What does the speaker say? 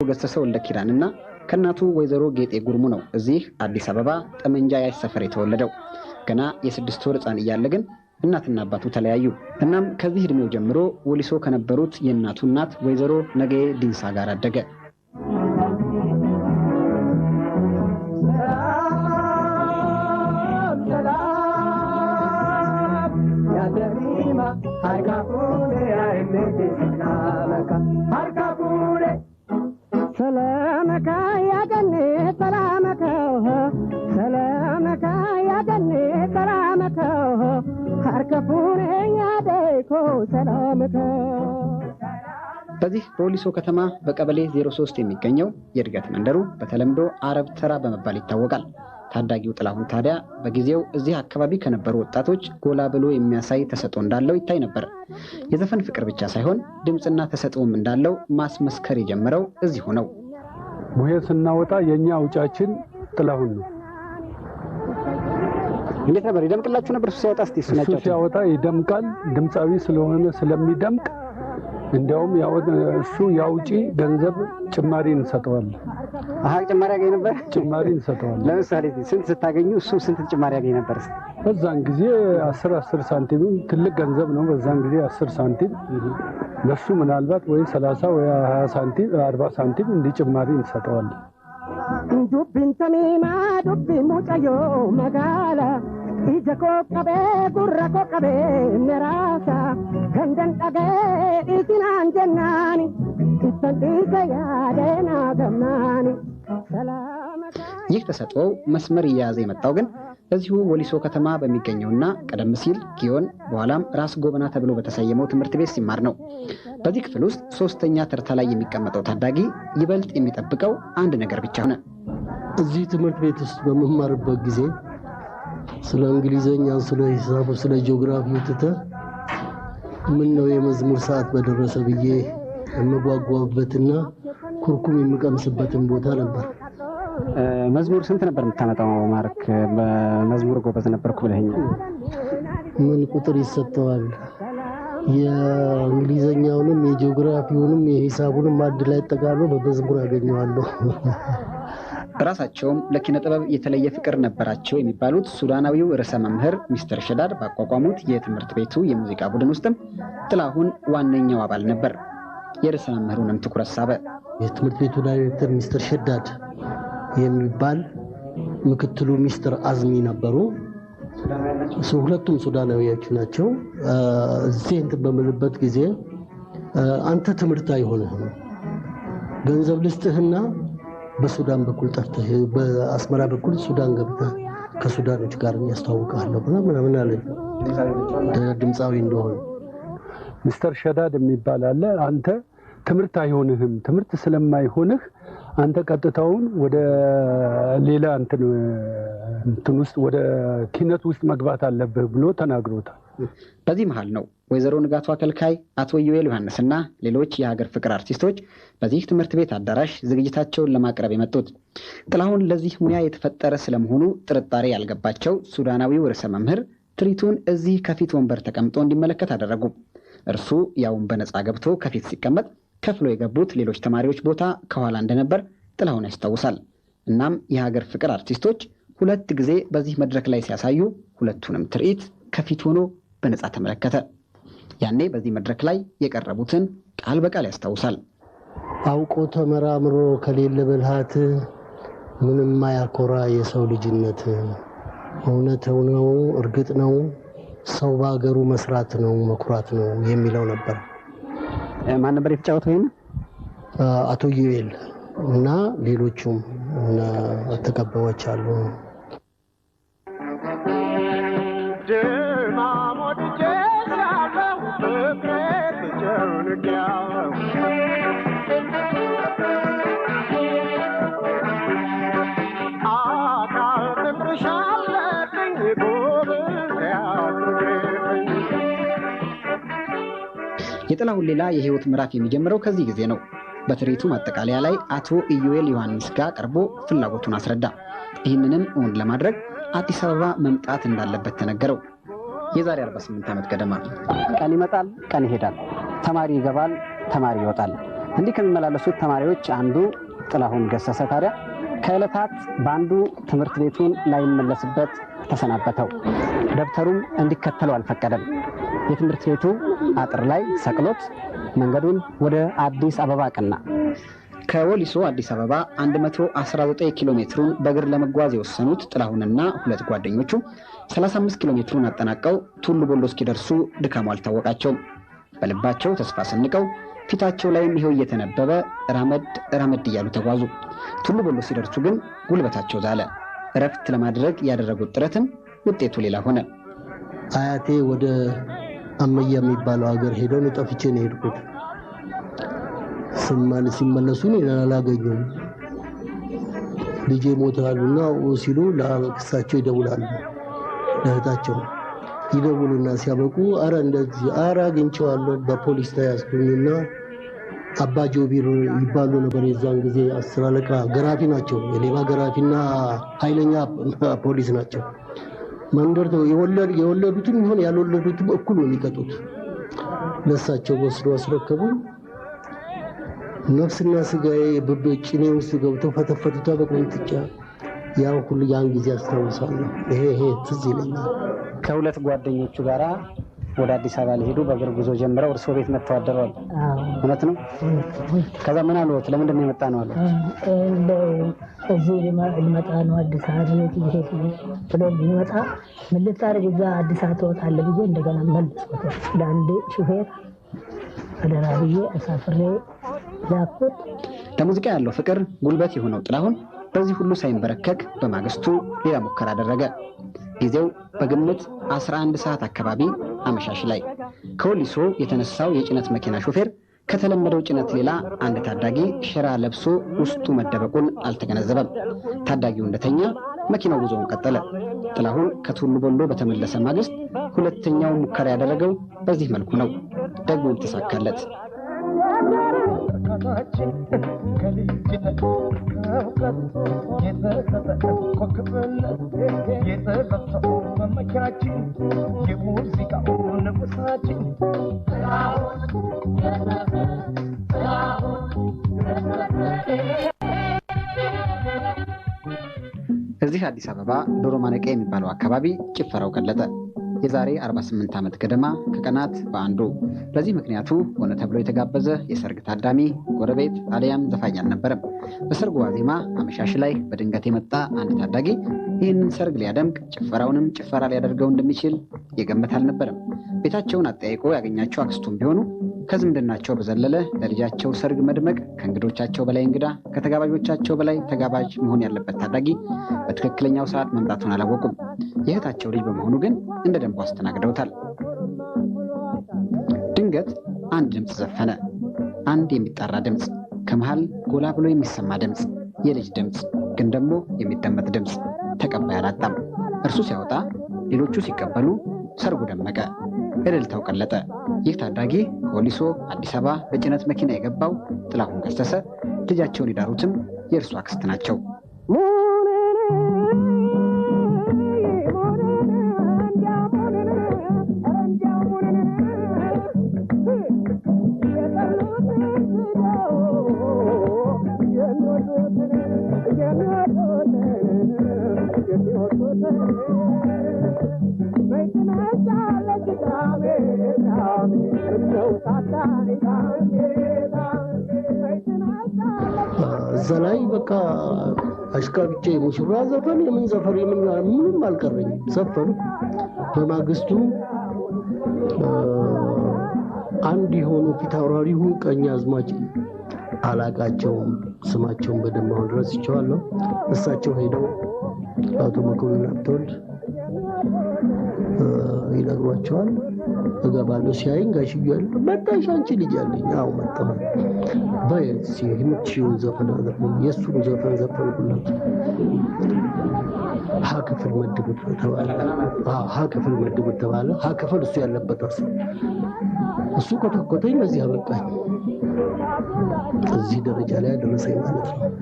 ገሰሰ ወልደ ኪዳንና ከናቱ ወይዘሮ ጌጤ ጉርሙ ነው እዚህ አዲስ አበባ ጠመንጃ ያሽ ሰፈር የተወለደው። ገና የ6 ወር ሕፃን እያለ ግን እናትና አባቱ ተለያዩ። እናም ከዚህ እድሜው ጀምሮ ወሊሶ ከነበሩት የእናቱ እናት ወይዘሮ ነገዬ ዲንሳ ጋር አደገ። سلامك يا جنة سلامك سلامك يا جنة سلامك هركفوني يا ديكو سلامك በዚህ በወሊሶ ከተማ በቀበሌ 03 የሚገኘው የእድገት መንደሩ በተለምዶ አረብ ተራ በመባል ይታወቃል። ታዳጊው ጥላሁን ታዲያ በጊዜው እዚህ አካባቢ ከነበሩ ወጣቶች ጎላ ብሎ የሚያሳይ ተሰጥኦ እንዳለው ይታይ ነበር። የዘፈን ፍቅር ብቻ ሳይሆን ድምጽና ተሰጥኦም እንዳለው ማስመስከር የጀመረው እዚሁ ነው። ሙሄ ስናወጣ የኛ አውጫችን ጥላሁን ነው። እንዴት ነበር? ይደምቅላችሁ ነበር ሲያወጣ? እስቲ እሱ ሲያወጣ ይደምቃል። ድምጻዊ ስለሆነ ስለሚደምቅ እንደውም እሱ ያውጪ ገንዘብ ጭማሪ እንሰጠዋለን። ጭማሪ ያገኝ ነበር? ጭማሪ እንሰጠዋለን። ለምሳሌ ስንት ስታገኙ እሱ ስንት ጭማሪ ያገኝ ነበር? በዛን ጊዜ 10 ሳንቲም ትልቅ ገንዘብ ነው። በዛን ጊዜ 10 ሳንቲም ለሱ ምናልባት ወይ 30 ወይ 20 ሳንቲም 40 ሳንቲም እንደ ጭማሪ እንሰጠዋለን። ዱብን ተሚማ ዱብ ሙጫዮ መጋላ ኢጀኮ ቀቤ ጉራኮ ቀቤ ነራሳ ገንደን ጠገ ኢትናን ጀናኒ ኢተንዲከ ያደና ገማኒ ሰላመካ። ይህ ተሰጥኦ መስመር እየያዘ የመጣው ግን በዚሁ ወሊሶ ከተማ በሚገኘውና ቀደም ሲል ጊዮን በኋላም ራስ ጎበና ተብሎ በተሰየመው ትምህርት ቤት ሲማር ነው። በዚህ ክፍል ውስጥ 3ኛ ተርታ ላይ የሚቀመጠው ታዳጊ ይበልጥ የሚጠብቀው አንድ ነገር ብቻ ሆነ። እዚህ ትምህርት ቤት ውስጥ በመማርበት ጊዜ ስለ እንግሊዘኛ፣ ስለ ሂሳብ፣ ስለ ጂኦግራፊ ምን ነው የመዝሙር ሰዓት በደረሰ ብዬ የምጓጓበትና ኩርኩም የምቀምስበትን ቦታ ነበር። መዝሙር ስንት ነበር የምታመጣው ማርክ? በመዝሙር ጎበዝ ነበርኩ ብለኸኛል። ምን ቁጥር ይሰጠዋል? የእንግሊዘኛውንም የጂኦግራፊውንም የሂሳቡንም አንድ ላይ ጠቃሎ በመዝሙር አገኘዋለሁ። ራሳቸውም ለኪነ ጥበብ የተለየ ፍቅር ነበራቸው የሚባሉት ሱዳናዊው ርዕሰ መምህር ሚስተር ሸዳድ ባቋቋሙት የትምህርት ቤቱ የሙዚቃ ቡድን ውስጥም ጥላሁን ዋነኛው አባል ነበር። የርዕሰ መምህሩንም ትኩረት ሳበ። የትምህርት ቤቱ ዳይሬክተር ሚስተር ሸዳድ የሚባል ምክትሉ ሚስተር አዝሚ ነበሩ። ሁለቱም ሱዳናዊዎች ናቸው። እዚህ እንትን በምልበት ጊዜ አንተ ትምህርት አይሆንህም፣ ገንዘብ ልስጥህና በሱዳን በኩል ጠርተህ በአስመራ በኩል ሱዳን ገብተህ ከሱዳኖች ጋር ያስተዋውቃለሁ ምናምን አለኝ። ድምጻዊ እንደሆነ ሚስተር ሸዳድ የሚባል አለ። አንተ ትምህርት አይሆንህም፣ ትምህርት ስለማይሆንህ አንተ ቀጥታውን ወደ ሌላ እንትን ውስጥ ወደ ኪነት ውስጥ መግባት አለብህ ብሎ ተናግሮታል። በዚህ መሃል ነው ወይዘሮ ንጋቱ አከልካይ፣ አቶ ዩኤል ዮሐንስና ሌሎች የሀገር ፍቅር አርቲስቶች በዚህ ትምህርት ቤት አዳራሽ ዝግጅታቸውን ለማቅረብ የመጡት። ጥላሁን ለዚህ ሙያ የተፈጠረ ስለመሆኑ ጥርጣሬ ያልገባቸው ሱዳናዊው ርዕሰ መምህር ትርኢቱን እዚህ ከፊት ወንበር ተቀምጦ እንዲመለከት አደረጉ። እርሱ ያውን በነፃ ገብቶ ከፊት ሲቀመጥ ከፍሎ የገቡት ሌሎች ተማሪዎች ቦታ ከኋላ እንደነበር ጥላሁን ያስታውሳል። እናም የሀገር ፍቅር አርቲስቶች 2 ጊዜ በዚህ መድረክ ላይ ሲያሳዩ ሁለቱንም ትርኢት ከፊት ሆኖ በነፃ ተመለከተ። ያኔ በዚህ መድረክ ላይ የቀረቡትን ቃል በቃል ያስታውሳል። አውቆ ተመራምሮ ከሌለ ብልሃት ምንም ማያኮራ የሰው ልጅነት፣ እውነት ነው እርግጥ ነው ሰው በአገሩ መስራት ነው መኩራት ነው የሚለው ነበር። ማን ነበር የተጫወተው? ይሄን አቶ ዩኤል እና ሌሎቹም እና ተቀባዮች አሉ። የጥላሁን ሌላ የህይወት ምዕራፍ የሚጀምረው ከዚህ ጊዜ ነው። በትርኢቱ ማጠቃለያ ላይ አቶ ኢዩኤል ዮሐንስ ጋር ቀርቦ ፍላጎቱን አስረዳ። ይህንንም እውን ለማድረግ አዲስ አበባ መምጣት እንዳለበት ተነገረው። የዛሬ 48 ዓመት ገደማ ቀን ይመጣል፣ ቀን ይሄዳል፣ ተማሪ ይገባል፣ ተማሪ ይወጣል። እንዲህ ከሚመላለሱት ተማሪዎች አንዱ ጥላሁን ገሰሰ ታዲያ ከዕለታት በአንዱ ትምህርት ቤቱን ላይመለስበት ተሰናበተው። ደብተሩም እንዲከተለው አልፈቀደም። የትምህርት ቤቱ አጥር ላይ ሰቅሎት መንገዱን ወደ አዲስ አበባ ቀና። ከወሊሶ አዲስ አበባ 119 ኪሎ ሜትሩን በእግር ለመጓዝ የወሰኑት ጥላሁንና ሁለት ጓደኞቹ 35 ኪሎ ሜትሩን አጠናቀው ቱሉ ቦሎ እስኪደርሱ ድካሙ አልታወቃቸውም። በልባቸው ተስፋ ሰንቀው ፊታቸው ላይም ይኸው እየተነበበ ራመድ እያሉ ተጓዙ። ቱሉ ቦሎ ሲደርሱ ግን ጉልበታቸው ዛለ። እረፍት ለማድረግ ያደረጉት ጥረትም ውጤቱ ሌላ ሆነ። አያቴ ወደ አመያ የሚባለው ሀገር ሄደው ነው ጠፍቼ ነው የሄድኩት። ሲመለሱ እኔን አላገኙም። ልጄ ሞታሉና ሲሉ ለክሳቸው ይደውላሉ። ለእህታቸው ይደውሉና ሲያበቁ አረ እንደዚህ አግኝቼዋለሁ በፖሊስ ተያዝኩኝና አባ ጆቢር ይባሉ ነበር። የዛን ጊዜ 10 አለቃ ገራፊ ናቸው። የሌባ ገራፊና ኃይለኛ ፖሊስ ናቸው። መንደር የወለዱትም ይሁን ያልወለዱትም እኩል ነው የሚቀጡት። ለሳቸው ወስዶ አስረከቡ። ነፍስና ስጋዬ በጭኔ ውስጥ ገብተው ፈተፈቱታ በቆንጥጫ። ያን ሁሉ ያን ጊዜ አስታውሳለሁ። ይሄ ትዝ ይለኛል። ከሁለት ጓደኞቹ ጋራ ወደ አዲስ አበባ ሊሄዱ በእግር ጉዞ ጀምረው እርስዎ ቤት መጥተው አደረዋል። እውነት ነው? ከዛ ምን አሉት? ለምንድን ነው የመጣ ነው አሉት? እዚህ ልመጣ ነው አዲስ አበባ ቤት ይሄድ ብሎ ሊመጣ ምን ልታደርግ እዛ አዲስ አበባ ትወጣለህ ብዬ እንደገና መልሶት ለአንድ ሹፌር አደራ ብዬ አሳፍሬ ላኩት። ለሙዚቃ ያለው ፍቅር ጉልበት የሆነው ጥላሁን በዚህ ሁሉ ሳይንበረከክ በማግስቱ ሌላ ሙከራ አደረገ። ጊዜው በግምት 11 ሰዓት አካባቢ አመሻሽ ላይ ከወሊሶ የተነሳው የጭነት መኪና ሾፌር ከተለመደው ጭነት ሌላ አንድ ታዳጊ ሸራ ለብሶ ውስጡ መደበቁን አልተገነዘበም። ታዳጊው እንደተኛ መኪናው ጉዞውን ቀጠለ። ጥላሁን ከቱሉ ቦሎ በተመለሰ ማግስት ሁለተኛው ሙከራ ያደረገው በዚህ መልኩ ነው። ደግሞ ተሳካለት። እዚህ አዲስ አበባ ዶሮ ማነቂያ የሚባለው አካባቢ ጭፈራው ቀለጠ። የዛሬ 48 ዓመት ገደማ ከቀናት በአንዱ። ለዚህ ምክንያቱ ሆነ ተብሎ የተጋበዘ የሰርግ ታዳሚ፣ ጎረቤት አሊያም ዘፋኝ አልነበረም። በሰርጉ ዋዜማ አመሻሽ ላይ በድንገት የመጣ አንድ ታዳጊ ይህንን ሰርግ ሊያደምቅ ጭፈራውንም ጭፈራ ሊያደርገው እንደሚችል የገመተ አልነበረም። ቤታቸውን አጠያይቆ ያገኛቸው አክስቱም ቢሆኑ ከዝምድናቸው በዘለለ ለልጃቸው ሰርግ መድመቅ ከእንግዶቻቸው በላይ እንግዳ ከተጋባዦቻቸው በላይ ተጋባዥ መሆን ያለበት ታዳጊ በትክክለኛው ሰዓት መምጣቱን አላወቁም። የእህታቸው ልጅ በመሆኑ ግን እንደ ደንቡ አስተናግደውታል። ድንገት አንድ ድምፅ ዘፈነ። አንድ የሚጣራ ድምፅ፣ ከመሃል ጎላ ብሎ የሚሰማ ድምፅ፣ የልጅ ድምፅ፣ ግን ደግሞ የሚደመጥ ድምፅ። ተቀባይ አላጣም። እርሱ ሲያወጣ ሌሎቹ ሲቀበሉ ሰርጉ ደመቀ፣ እልልታው ቀለጠ። ይህ ታዳጊ ከወሊሶ አዲስ አበባ በጭነት መኪና የገባው ጥላሁን ገሰሰ፣ ልጃቸውን የዳሩትም የእርሱ አክስት ናቸው። እዛ ላይ በቃ አሽካብቼ ሙሽራ ዘፈን የምን ዘፈን ምንም አልቀረኝም። ዘፈኑ። በማግስቱ አንድ የሆኑ ፊት አውራሪው ቀኝ አዝማች አላቃቸውም፣ ስማቸውን በደንብ አሁን ድረስ ይቸዋለሁ። እሳቸው ሄደው አቶ መኮንን አብተወልድ ይነግሯቸዋል። እገባለሁ። ሲያይኝ ጋሽዬ ያለው መጣሽ አንቺ ልጅ አለኝ። አዎ መጣሁ። በየት የምትችይውን ዘፈን ዘፈን የእሱን ዘፈን ዘፈንኩለት። ሀ ክፍል መድቡት ተባለ። ሀ ክፍል መድቡት ተባለ። ሀ ክፍል እሱ ያለበት እሱ ኮተኮተኝ። ለዚህ አበቃኝ። እዚህ ደረጃ ላይ ደረሰኝ ማለት ነው።